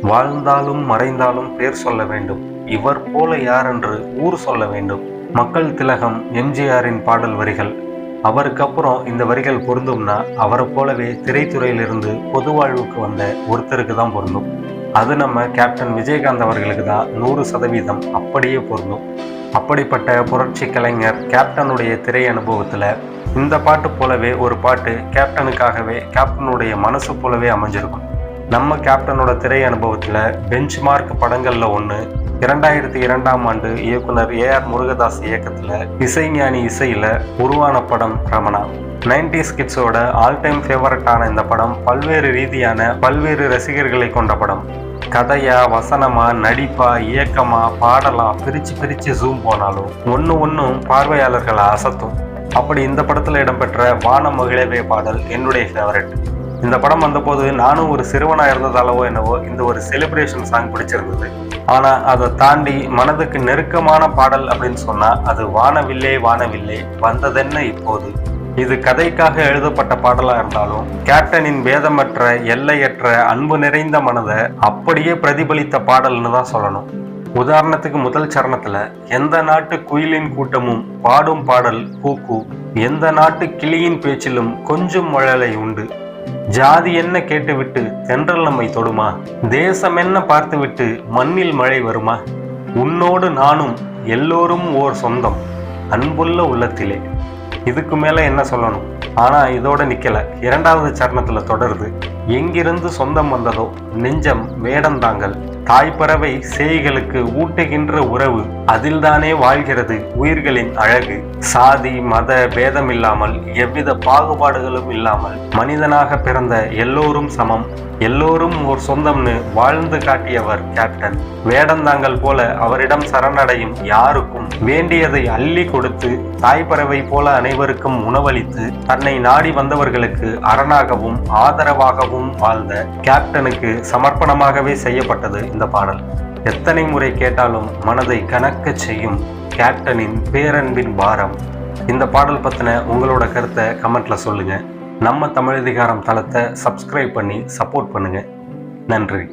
வாழ்ந்தாலும் மறைந்தாலும் பேர் சொல்ல வேண்டும், இவர் போல யார் என்று ஊர் சொல்ல வேண்டும். மக்கள் திலகம் எம்ஜிஆரின் பாடல் வரிகள். அவருக்கு அப்புறம் இந்த வரிகள் பொருந்தும்னா அவரை போலவே திரைத்துறையிலிருந்து பொது வாழ்வுக்கு வந்த ஒருத்தருக்கு தான் பொருந்தும். அது நம்ம கேப்டன் விஜயகாந்த் அவர்களுக்கு தான் 100% அப்படியே பொருந்தும். அப்படிப்பட்ட புரட்சி கலைஞர் கேப்டனுடைய திரை அனுபவத்தில் இந்த பாட்டு போலவே ஒரு பாட்டு கேப்டனுக்காகவே கேப்டனுடைய மனசு போலவே அமைஞ்சிருக்கும். நம்ம கேப்டனோட திரை அனுபவத்தில் பெஞ்ச் மார்க் படங்களில் ஒன்று 2002ஆம் ஆண்டு இயக்குனர் ஏஆர் முருகதாஸ் இயக்கத்தில் இசைஞானி இசையில் உருவான படம் ரமணா. 90s கிட்ஸோட ஆல் டைம் ஃபேவரட்டான இந்த படம் பல்வேறு ரசிகர்களை கொண்ட படம். கதையா, வசனமா, நடிப்பா, இயக்கமா, பாடலா பிரிச்சு ஜூம் போனாலும் ஒன்றும் பார்வையாளர்களை அசத்தும். அப்படி இந்த படத்தில் இடம்பெற்ற வான மகிழவே பாடல் என்னுடைய ஃபேவரட். இந்த படம் வந்தபோது நானும் ஒரு சிறுவனாக இருந்ததாலவோ என்னவோ இந்த ஒரு செலிப்ரேஷன் சாங் பிடிச்சிருந்தது. ஆனால் அதை தாண்டி மனதுக்கு நெருக்கமான பாடல் அப்படின்னு சொன்னால் அது வானவில்லே வானவில்லே வந்ததென்ன இப்போது. இது கதைக்காக எழுதப்பட்ட பாடலாக இருந்தாலும் கேப்டனின் வேதமற்ற எல்லையற்ற அன்பு நிறைந்த மனதை அப்படியே பிரதிபலித்த பாடல்னு தான் சொல்லணும். உதாரணத்துக்கு முதல் சரணத்தில் எந்த நாட்டு குயிலின் கூட்டமும் பாடும் பாடல் கூக்கு, எந்த நாட்டு கிளியின் பேச்சிலும் கொஞ்சம் மழலை உண்டு, ஜாதி என்ன கேட்டுவிட்டு தென்றல் நம்மை தொடுமா, தேசம் என்ன பார்த்துவிட்டு மண்ணில் மழை வருமா, உன்னோடு நானும் எல்லோரும் ஓர் சொந்தம் அன்புள்ள உள்ளத்திலே. இதுக்கு மேல என்ன சொல்லணும்? ஆனா இதோட நிக்கல. 2வது சரணத்துல தொடருது. எங்கிருந்து சொந்தம் வந்ததோ நெஞ்சம் வேடந்தாங்கள், தாய்ப்பறவை சேய்களுக்கு ஊட்டுகின்ற உறவு, அதில்தானே வாழ்கிறது உயிர்களின் அழகு. சாதி மத பேதம் இல்லாமல் எவ்வித பாகுபாடுகளும் இல்லாமல் மனிதனாக பிறந்த எல்லோரும் சமம், எல்லோரும் ஒரு சொந்தம்னு வாழ்ந்து காட்டியவர் கேப்டன். வேடந்தாங்கள் போல அவரிடம் சரணடையும் யாருக்கும் வேண்டியதை அள்ளி கொடுத்து தாய்ப்பறவை போல அனைவருக்கும் உணவளித்து தன்னை நாடி வந்தவர்களுக்கு அரணாகவும் ஆதரவாகவும் வாழ்ந்த கேப்டனுக்கு சமர்ப்பணமாகவே செய்யப்பட்டது இந்த பாடல். எத்தனை முறை கேட்டாலும் மனதை கனக்க செய்யும் கேப்டனின் பேரன்பின் பாரம். இந்த பாடல் பற்றின உங்களோட கருத்தை கமெண்ட்ல சொல்லுங்க. நம்ம தமிழதிகாரம் தளத்தை சப்ஸ்கிரைப் பண்ணி சப்போர்ட் பண்ணுங்க. நன்றி.